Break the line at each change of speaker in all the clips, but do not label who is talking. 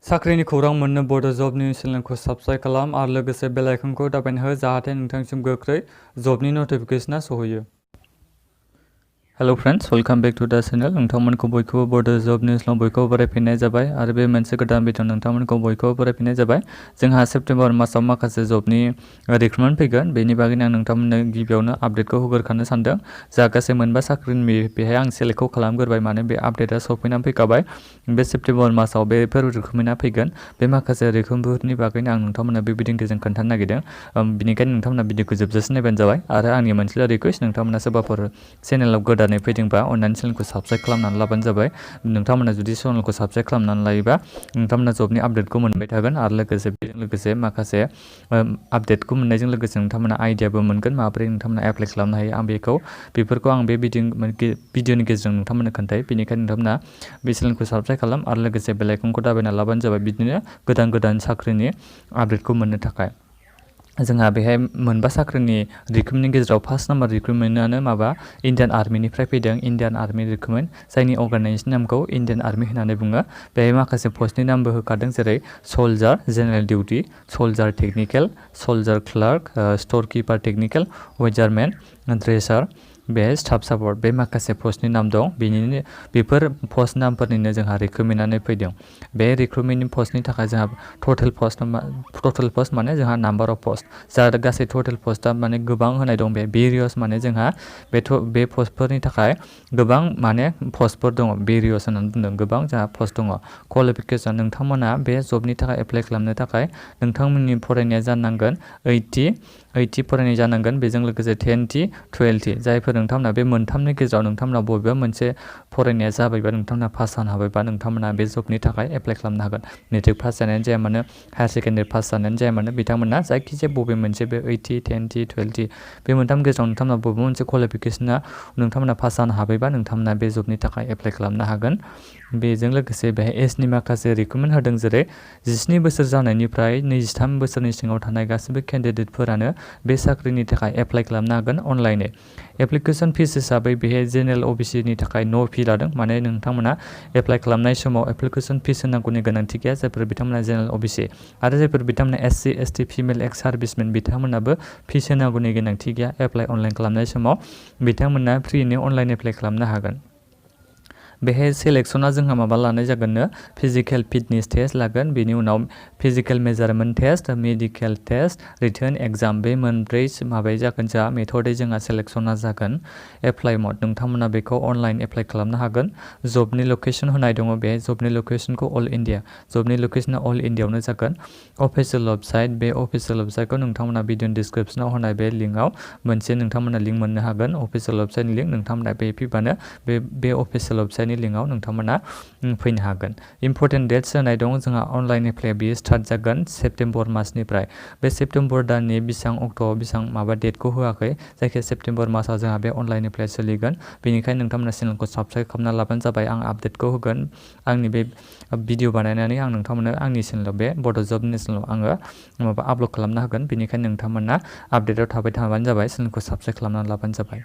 साख्रिनि खौरां मोननो बड' जब निउज चेनेलखौ साबस्क्राइब खालाम आरो लोगोसे बेल आइकनखौ दाबायना हो जाहाथे नोंथांसिम गोख्रै जबनि नटिफिकेशना सहैयो। Hello friends, welcome back to the channel. नोंथांमोनखौ बयखौबो बड' जब निउजआव बयखौबो बरायफिननाय जाबाय आरो बे मोनसे गोदान भिडिअ नोंथांमोनखौ बयखौबो बरायफिननाय जाबाय। जोंहा सेप्टेम्बर मासाव माखासे जबनि रिक्रुटमेन्ट फैगोन, बेनि बागैनो आं नोंथांमोननो गिबियावनो आपडेटखौ होग्रोखानो सानदों। जा गासै मोनबा साख्रिनि बेहाय आं सेलेक्टखौ खालामग्रोबाय, माने बे आपडेटआ सफैनानै फैखाबाय। बे सेप्टेम्बर मासाव बेफोर रिक्रुटमेन्टआ फैगोन। बे माखासे रिक्रुटमेन्टफोरनि बागैनो आं नोंथांमोननो बे भिडिअनि गेजेरजों खोन्थानो नागिरदों। बेनिखायनो नोंथांमोना भिडिअखौ जोबजासिम नायबानो जाबाय। आरो आंनि मोनसेल' रिक्वेस्ट, नोंथांमोना सोरबाफोर चेनेलाव गोदानै फैदोंबा अननानै चेनेलखौ साबस्क्राइब खालामनानै लाबानो जाबाय। नोंथांमोना जुदि चेनेलखौ साबस्क्राइब खालामनानै लायोबा नोंथांमोना जबनि आपडेटखौ मोनबाय थागोन आरो लोगोसे माखासे आपडेटखौ मोननायजों लोगोसे नोंथांमोना आइडियाबो मोनगोन माबोरै नोंथांमोना एप्लाइ खालामनो हायो। बेफोरखौ आं बे भिडिअनि गेजेरजों नोंथांमोननो खोन्थायो। बेनिखायनो नोंथांमोना बे चेनेलखौ साबस्क्राइब खालाम आरो लोगोसे बेल आइकनखौ दाबायना लाबानो जाबाय, बिदिनो गोदान साख्रिनि आपडेटखौ मोननो थाखाय। जोंहा बेहाय मोनबा साख्रिनि रिक्रुटमेन्टनि गेजेराव फार्स्ट नाम्बार रिक्रुटमेन्टआनो इन्डियान आर्मिनिफ्राय फैदों। इन्डियान आर्मि रिक्रुटमेन्ट, जायनि अर्गानाइजेसन नामखौ इन्डियान आर्मि होननानै बुङो। बेहाय माखासे पस्टनि नामबो होखादों, जेरै soldier general duty, soldier technical, soldier clerk, store keeper technical, washerman, dresser, बेहाय स्टाफ सापर्ट, बे माखासे पस्टनि नाम दं। बेफोर पस्ट नामफोरनिनो जोंहा रिक्रुटमेन्टआनो फैदों। बे रिक्रुटमेन्टनि पस्टनि थाखाय जोंहा टटेल पस्ट माने जोंहा नाम्बार अफ पस्ट, जा गासै टटेल पस्टआ माने गोबां होनाय दं। बे भेरियस माने जोंहा बे पस्टफोरनि थाखाय गोबां माने पस्टफोर दङ। भेरियस होननानै बुंदों, गोबां जोंहा पस्ट दङ। क्वालिफिकेसन, नोंथांमोना बे जबनि थाखाय एप्लाइ खालामनो थाखाय नोंथांमोननि फरायनाया जानांगोन 80 फरायनाय जानांगोन। बेजों लोगोसे 10T 12T, जायफोर नोंथांमोना बे मोनथामनि गेजेराव नोंथांमोना बबेबा मोनसे फरायनाया जाबायबा, नोंथांमोना पास जानो हाबायबा नोंथांमोना बे जबनि थाखाय एप्लाइ खालामनो हागोन। मेट्रिक पास जानायानो जाया मानो, हायार सेकेन्डारि पास जानायानो जाया मानो, बिथांमोना जायखिजाया बबे मोनसे बे 80, 10T 12T बे मोनथाम गेजेराव नोंथांमोना बबेबा मोनसे क्वालिफिकेसना नोंथांमोना पास जानो हाबायबा नोंथांमोना बे जबनि थाखाय एप्लाइ खालामनो हागोन। बेजों लोगोसे बेहाय एजनि माखासे रिक्रुटमेन्ट होदों, जेरै 17 बोसोर जानायनिफ्राय 23 बोसोरनि सिङाव थानाय गासैबो केन्डिडेटफोरानो बे साख्रिनि थाखाय एप्लाइ खालामनो हागोन अनलाइनै। एप्लिकेसन फिस हिसाबै बेहाय जेनेरेल अबिसिनि थाखाय न' फि लादों, माने नोंथांमोना एप्लाइ खालामनाय समाव एप्लिकेसन फिस होनांगौनि गोनांथि गैया। जायफोर बिथांमोना जेनेरेल अबिसि आरो जायफोर बिथांमोना SC ST फिमेल एक्स सार्भिसमेन, बिथांमोनाबो फिस होनांगौनि गोनांथि गैया। एप्लाइ अनलाइन खालामनाय समाव बिथांमोना फ्रियैनो अनलाइन एप्लाइ खालामनो हागोन। बेहाय सेलेक्सना जोंहा माबा लानाय जागोननो, फिजिकेल फिटनेस टेस्ट लागोन, बेनि उनाव physical measurement test, medical test, written exam, बे मोनब्रै माबाया जागोन। जोंहा मेथडै जोंहा सेलेक्सना जागोन। एप्लाइ मड, नोंथांमोना बेखौ अनलाइन एप्लाइ खालामनो हागोन। जबनि लकेसन होनाय दङ, बेहाय जबनि लकेसनखौ अल इन्डिया, जबनि लकेसना अल इन्डियाआवनो जागोन। अफिसियेल वेबसाइट, बे अफिसियेल वेबसाइटखौ नोंथांमोना भिडिअ डिसक्रिपसनाव होनाय बे लिंकआव मोनसे नोंथांमोना लिंक मोननो हागोन। अफिसियेल वेबसाइटनि लिंक, नोंथांमोना बे फैबानो बे अफिसियेल वेबसाइटनि लिंकआव नोंथांमोना फैनो हागोन। इम्परटेन्ट डेट्स होनाय दं जोंहा। अनलाइन एप्लाइ बेयो स्टार्ट जागोन सेप्टेम्बर मासनिफ्राय। बे सेप्टेम्बर दाननि बेसेबां अक्ट'आव बेसेबां डेटखौ होआखै, जायखिया सेप्टेम्बर मासाव जोंहा बे अनलाइन एप्लाइ सोलिगोन। बेनिखायनो नोंथांमोना चेनेलखौ साबस्क्राइब खालामना लाबानो जाबाय। आं आपडेटखौ होगोन आंनि बे भिडिअ बानायनानै आं नोंथांमोननो आंनि चेनेलाव, बे बड' जब चेनेलाव आङो आपल'ड खालामना होगोन। बेनिखायनो नोंथांमोना आपडेटआव थाबाय थाबानो जाबाय, चेनेलखौ साबस्क्राइब खालामनानै लाबानो जाबाय।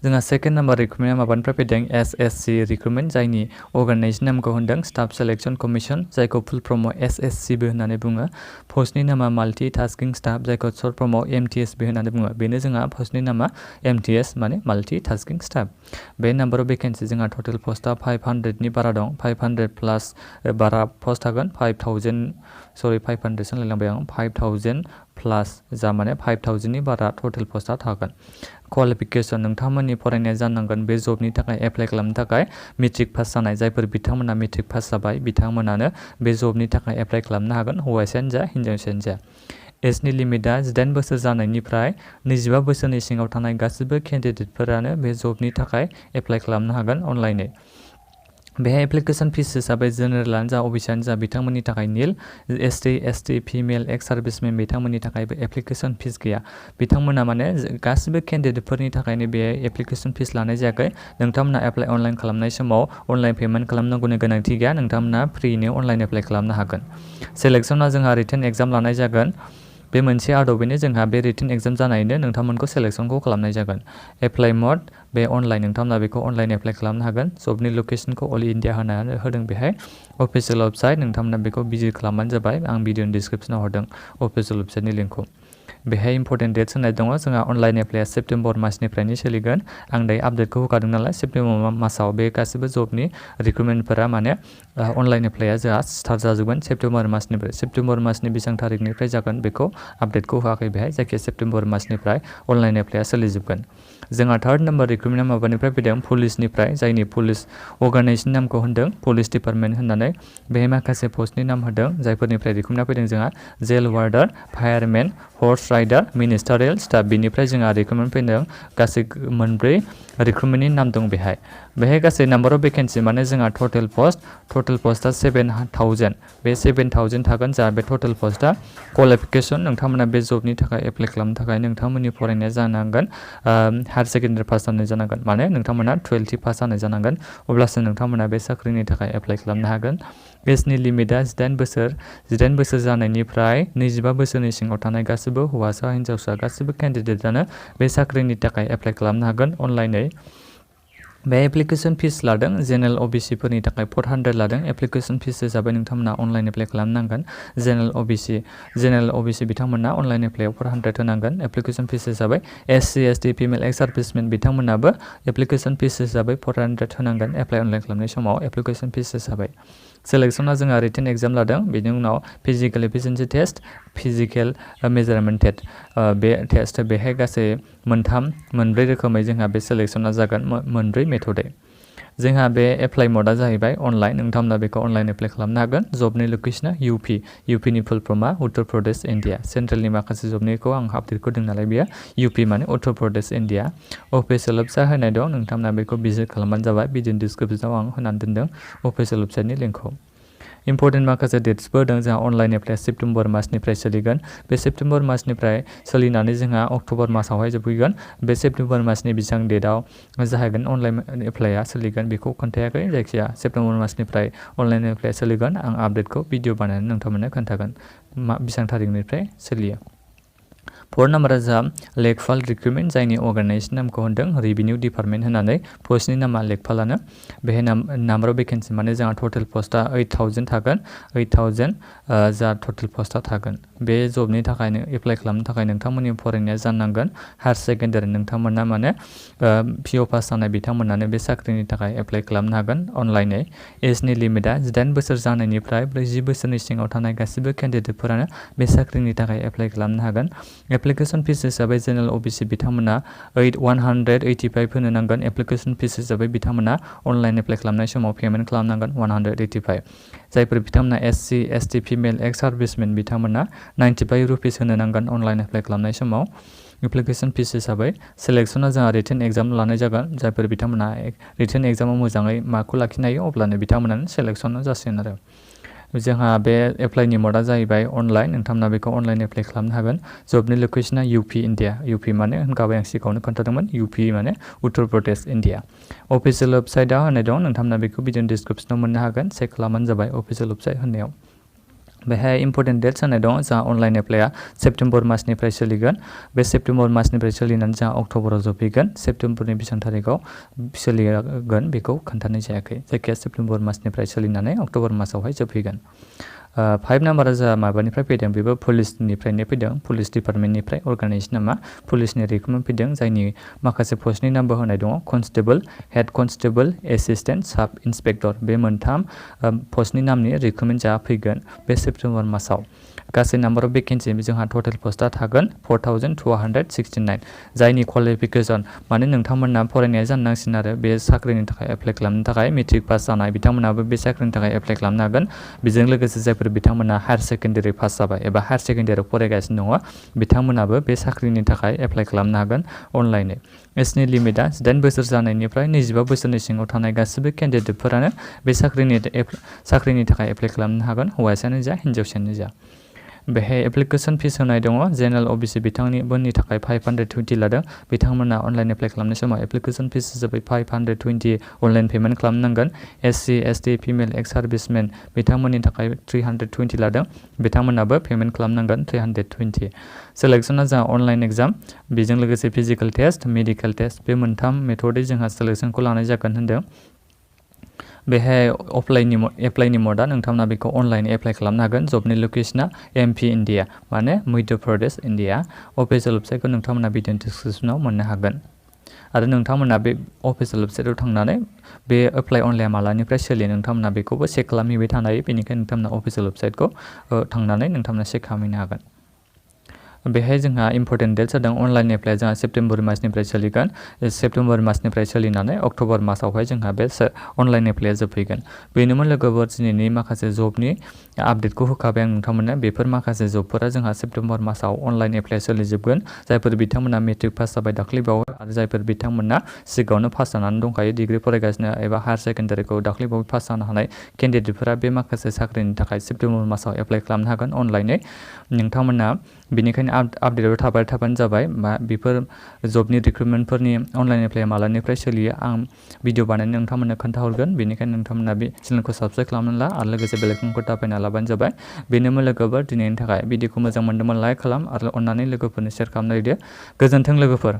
जोंहा सेकेन्ड नाम्बार रिक्रुटमेन्टआ माबानिफ्राय फैदों, SSC रिक्रुटमेन्ट, जायनि अर्गानाइजेसन नामखौ होनदों स्टाफ सेलेक्सन कमिसन, जायखौ फुल फर्मआव SSCबो होननानै बुङो। पस्टनि नामा माल्टि टास्किं स्टाफ, जायखौ सर्ट फर्मआव MTSबो होननानै बुङो। बेनो जोंहा पस्टनि नामा MTS, माने माल्टि टास्किं स्टाफ। बे नाम्बार अफ भेकेन्सि, जोंहा टटेल पस्टआ 500नि बारा दं। 500 प्लास बारा पस्ट थागोन। 500 सानलायलांबाय आं, 5000 प्लास, जा माने 5000नि बारा टटेल पस्टआ थागोन। क्वालिफिकेसन, नोंथांमोननि फरायनाया जानांगोन बे जबनि थाखाय एप्लाइ खालामनो थाखाय मेट्रिक पास जानाय। जायफोर बिथांमोना मेट्रिक पास जाबाय बिथांमोनानो बे जबनि थाखाय एप्लाइ खालामनो हागोन, हौवासायानो जा हिनजावसायानो जा। एजनि लिमिटआ 18 बोसोर जानायनिफ्राय 25 बोसोरनि सिङाव थानाय गासैबो केन्डिडेटफोरानो बे जबनि थाखाय एप्लाइ खालामनो हागोन अनलाइनै। बेहाय एप्लिकेसन फिस हिसाबै जेनेरेलानो जा अबिसियानो जा बिथांमोननि थाखाय निल। SC ST फिमेल एक्स सार्भिसमेन बिथांमोननि थाखायबो एप्लिकेसन फिस गैया। बिथांमोना माने गासिबो केन्डिडेटफोरनि थाखायनो बे एप्लिकेसन फिस लानाय जायाखै। नोंथांमोना एप्लाइ अनलाइन खालामनाय समाव अनलाइन पेमेन्ट खालामनांगौनि गोनांथि गैया। नोंथांमोना फ्रियैनो अनलाइन एप्लाइ खालामनो हागोन। सेलेक्सना जोंहा रिटेन एग्जाम लानाय जागोन। बे मोनसे आदबैनो जोंहा बे रिटेन एग्जाम जानायनो नोंथांमोनखौ सेलेक्सनखौ खालामनाय जागोन। एप्लाइ मड बे अनलाइन, नोंथांमोना बेखौ अनलाइन एप्लाइ खालामनो हागोन। जबनि लकेसनखौ अल इन्डिया होनानै होदों बेहाय। अफिसियेल वेबसाइट, नोंथांमोना बेखौ भिजिट खालामबानो जाबाय। आं भिडिअनि डिसक्रिप्सनाव हरदों अफिसियेल वेबसाइटनि लिंकखौ। बेहाय इम्पर्टेन्ट डेट्स होनाय दङ। जोंहा अनलाइन एप्लाइआ सेप्टेम्बर मासनिफ्रायनो सोलिगोन। आं दायो आपडेटखौ होखादों नालाय सेप्टेम्बर मासाव बे गासिबो जबनि रिक्रुटमेन्टफोरा माने अनलाइन एप्लाइआ जोंहा स्टार्ट जाजोबगोन सेप्टेम्बर मासनिफ्राय। सेप्टेम्बर मासनि बेसेबां थारिखनिफ्राय जागोन बेखौ आपडेटखौ होआखै बेहाय, जायखिया सेप्टेम्बर मासनिफ्राय अनलाइन एप्लाइआ सोलिजोबगोन। जोंहा थार्ड नाम्बार रिक्रुटमेन्टआ माबानिफ्राय फैदों, पुलिसनिफ्राय, जायनि पुलिस अर्गानाइजेसननि नामखौ होनदों पुलिस डिपार्टमेन्ट होननानै। बेहाय माखासे पस्टनि नाम होदों जायफोरनिफ्राय रिक्रुटमेन्टआ फैदों जोंहा जेल वार्डार, फायारमेन, हर्स राइडार, मिनिस्टारियेल स्टाफ, बिनिफ्राय जोंहा रिक्रुटमेन्ट फैदों गासै 4 रिक्रुटमेन्टनि नाम दं बेहाय। बेहाय गासै नाम्बार अफ भेकेन्सि माने जोंहा टटेल पस्टआ 7000। बे 7000 थागोन जोंहा बे टटेल पस्टआ। क्वालिफिकेसन, नोंथांमोना बे जबनि थाखाय एप्लाइ खालामनो थाखाय नोंथांमोननि फरायनाया जानांगोन हायार सेकेन्डारि पास जानाय जानांगोन, माने नोंथांमोना 12th पास जानाय जानांगोन, अब्लासो नोंथांमोना बे साख्रिनि थाखाय एप्लाइ खालामनो हागोन। एजनि लिमिटआ 18 बोसोर जानायनिफ्राय 25 बोसोरनि सिङाव थानाय गासिबो हौवासा हिन्जावसा गासिबो केन्डिडेटआनो बे साख्रिनि थाखाय एप्लाइ खालामनो हागोन अनलाइनै। बे एप्लिकेसन फिस लादों, जेनेरेल अबिसि फोरनि थाखाय 400 लादों। एप्लिकेसन फिस हिसाबै नोंथांमोना अनलाइन एप्लाइ खालामनांगोन। जेनेरेल अबिसि बिथांमोना अनलाइन एप्लाइआव 400 होनांगोन एप्लिकेसन फिस हिसाबै। SC ST फिमेल एक्स सार्भिसमेन बिथांमोनाबो एप्लिकेसन फिस हिसाबै 400 होनांगोन एप्लाइ अनलाइन खालामनाय समाव एप्लिकेसन फिस हिसाबै। सेलेक्सना जोंहा रिटेन एग्जाम लादों, बेनि उनाव physical efficiency test, physical measurement test. बे टेस्ट बेहाय गासै मोनब्रै रोखोमै जोंहा बे सेलेक्सना जागोन, मोनब्रै मेथडै। जोंहा बे एप्लाइ मडआ जाहैबाय अनलाइन, नोंथांमोना बेखौ अनलाइन एप्लाइ खालामनो हागोन। जबनि लोकेसना इउपिनि फुल फर्मआ उत्तर प्रदेश इन्डिया। सेन्ट्रेलनि माखासे जबनिखौ आं आपडेट होदों नालाय बेयो इउपि माने Uttar Pradesh India. Official website होनाय दं, नोंथांमोना बेखौ भिजिट खालामबानो जाबाय। भिडिअनि डिसक्रिप्सनाव आं होनानै दोनदों अफिसियेल वेबसाइटनि लिंकखौ। इम्पर्टेन्ट माखासे डेट्सफोर दं जोंहा अनलाइन एप्लाइआ सेप्टेम्बर मासनिफ्राय सोलिगोन। बे सेप्टेम्बर मासनिफ्राय सोलिनानै जोंहा अक्ट'बर मासावहाय जोबहैगोन। बे सेप्टेम्बर मासनि बेसेबां डेटआव जाहैगोन अनलाइन एप्लाइआ सोलिगोन बेखौ खोन्थायाखै, जायखिया सेप्टेम्बर मासनिफ्राय अनलाइन एप्लाइआ सोलिगोन। आं आपडेटखौ भिडिअ बानायनानै नोंथांमोननो खोन्थागोन बेसेबां थारिखनिफ्राय सोलियो। 4 नाम्बारा जोंहा लेखपाल रिक्रुटमेन्ट, जायनि अर्गानाइजेसन नामखौ होनदों रेभिनिउ डिपार्टमेन्ट होननानै। पस्टनि नामा लेखपालानो। बेहाय नाम्बार अफ भेकेन्सि माने जोंहा टटेल पस्टआ 8000 थागोन। 8000 जा टटेल पस्टआ थागोन। बे जबनि थाखायनो एप्लाइ खालामनो थाखाय नोंथांमोननि फरायनाया जानांगोन हायार सेकेन्डारि। नोंथांमोना माने PO पास जानाय बिथांमोनानो बे साख्रिनि थाखाय एप्लाइ खालामनो हागोन अनलाइनै। एजनि लिमिटआ 18 बोसोर जानायनिफ्राय 40 बोसोरनि सिङाव थानाय गासिबो केन्डिडेटफोरानो बे साख्रिनि थाखाय एप्लाइ खालामनो हागोन। एप्लिकेसन फिस हिसाबै जेनेरेल अबिसि बिथांमोना 185 होनो नांगोन। एप्लिकेसन फिस हिसाबै बिथांमोना अनलाइन एप्लाइ खालामनाय समाव पेमेन्ट खालामनांगोन 185। जायफोर बिथांमोना SC ST फिमेल एक्स सार्भिसमेन बिथांमोना 95 रुपिस होनो नांगोन अनलाइन एप्लाइ खालामनाय समाव एप्लिकेसन फिस हिसाबै। सेलेक्सना जोंहा रिटेन एग्जाम लानाय जागोन। जायफोर बिथांमोना रिटेन एग्जामाव मोजाङै मार्कखौ लाखिनो हायो अब्लानो बिथांमोनानो सेलेक्सन जासिगोन आरो। जोंहा बे एप्लाइनि मडआ जाहैबाय अनलाइन, नोंथांमोना बेखौ अनलाइन एप्लाइ खालामनो हागोन। जबनि लोकेसना इउपि इन्डिया। इउपि माने होनखाबाय आं सिगाङावनो खोन्थादोंमोन, इउपि माने उत्तर प्रदेश इन्डिया। अफिसियेल वेबसाइटआ होनाय दं, नोंथांमोना बेखौ भिडिअनि डिसक्रिप्सनाव मोननो हागोन। चेक खालामबानो जाबाय अफिसियेल वेबसाइट होननायाव। बेहाय इम्पर्टेन्ट डेट्स होनाय दं। जोंहा अनलाइन एप्लाइआ सेप्टेम्बर मासनिफ्राय सोलिगोन। बे सेप्टेम्बर मासनिफ्राय सोलिनानै जोंहा अक्ट'बराव जोबहैगोन। सेप्टेम्बरनि बेसेबां थारिखआव सोलिगोन बेखौ खोन्थानाय जायाखै, जायखिया सेप्टेम्बर मासनिफ्राय सोलिनानै अक्ट'बर मासावहाय जोबहैगोन। 5 नाम्बारा जोंहा माबानिफ्राय फैदों, बेबो पुलिसनिफ्रायनो फैदों, पुलिस डिपार्टमेन्टनिफ्राय। अर्गानाइजेसन नामा पुलिसनि रिक्रुटमेन्ट फैदों, जायनि माखासे पस्टनि नामबो होनाय दङ। कनस्टेबल, हेड कनस्टेबल, एसिस्टेन्ट, साब इन्सपेक्टर। बे मोनथाम पस्टनि नामनि रिक्रुटमेन्ट जा फैगोन बे सेप्टेम्बर मासाव। गासै नाम्बार अफ भेकेन्सि जोंहा टटेल पस्टआ थागोन 4269। जायनि क्वालिफिकेसन माने नोंथांमोना फरायनाया जानो नांसिगोन आरो बे साख्रिनि थाखाय एप्लाइ खालामनो थाखाय। मेट्रिक पास जानाय बिथांमोनाबो बे साख्रिनि थाखाय एप्लाइ खालामनो हागोन। बेजों लोगोसे जायफोर बिथांमोना हायार सेकेन्डारि पास जाबाय एबा हायार सेकेन्डारियाव फरायगासिनो दङ बिथांमोनाबो बे साख्रिनि थाखाय एप्लाइ खालामनो हागोन अनलाइनै। एजनि लिमिटआ 18 बोसोर जानायनिफ्राय 25 बोसोरनि सिङाव थानाय गासिबो केन्डिडेटफोरानो बे साख्रिनि थाखाय एप्लाइ खालामनो हागोन, हौवासायानो जा हिन्जावसायानो जा। बेहाय एप्लिकेसन फिस होनाय दङ। जेनेरेल अबिसि बिथांमोननि थाखाय 520 लादों। बिथांमोना अनलाइन एप्लाइ खालामनाय समाव एप्लिकेसन फिस हिसाबै 520 अनलाइन पेमेन्ट खालामनांगोन। SC, ST, फिमेल एक्स सार्भिसमेन बिथांमोननि थाखाय 320 लादों। बिथांमोनाबो पेमेन्ट खालामनांगोन 320। सेलेक्सना जोंहा अनलाइन एग्जाम, बेजों लोगोसे फिजिकेल टेस्ट, मेडिकेल टेस्ट, बे मोनथाम मेथडै जोंहा सेलेक्सनखौ लानाय जागोन होनदों। बेहाय एप्लाइनि मडआ नोंथांमोना बेखौ अनलाइन एप्लाइ खालामनो हागोन। जबनि लकेसना MP इन्डिया, माने मध्य प्रदेश इन्डिया। अफिसियेल वेबसाइटखौ नोंथांमोना भिडिअ डिसक्रिपसनाव मोननो हागोन। आरो नोंथांमोना बे अफिसियेल वेबसाइटआव थांनानै बे एप्लाइ अनलाइन मालानिफ्राय सोलियो नोंथांमोना बेखौबो चेक खालामहैबाय थानो हायो। बेनिखायनो नोंथांमोना अफिसियेल वेबसाइटखौ थांनानै नोंथांमोना चेक खालामहैनो हागोन। बेहाय जोंहा इम्पर्टेन्ट डेट्स जादों अनलाइन एप्लाइ जोंहा सेप्तेम्बर मासनिफ्राय सोलिगोन। सेप्तेम्बर मासनिफ्राय सोलिनानै अक्ट'बर मासावहाय जोंहा बे अनलाइन एप्लाइआ जोबफैगोन। बेनोमोन लोगोफोर दिनैनि माखासे जबनि आपडेटखौ होखाबाय आं नोंथांमोननो। बेफोर माखासे जबफोरा जोंहा सेप्तेम्बर मासाव अनलाइन एप्लाइ सोलिजोबगोन। जायफोर बिथांमोना मेट्रिक पास जाबाय दाख्लैबावै आरो जायफोर बिथांमोना सिगाङावनो पास जानानै दंखायो, डिग्रि फरायगासिनो एबा हायार सेकेन्डारिखौ दाख्लैबावै पास जानो हानाय केन्डिडेटफोरा बे माखासे साख्रिनि थाखाय सेप्तेम्बर मासाव एप्लाइ खालामनो हागोन अनलाइनै। नोंथांमोना बेनिखायनो आपडेटआव थाबानो जाबाय। बेफोर जबनि रिक्रुटमेन्टफोरनि अनलाइन एप्लाइ मालानिफ्राय सोलियो आं भिडिअ बानायनो नोंथांमोननो खोन्थाहरगोन। बेनिखायनो नोंथांमोना बे चेनेलखौ साबस्क्राइब खालामनानै ला आरो लोगोसे बेल आइकनखौ दाबायना लाबानो जाबाय। बेनोमोन लोगोफोर दिनैनि थाखाय। भिडिअखौ मोजां मोनदोंमोन लाइक खालाम आरो अननानै लोगोफोरनो शेयार खालामना होदो। गोजोन्थों लोगोफोर।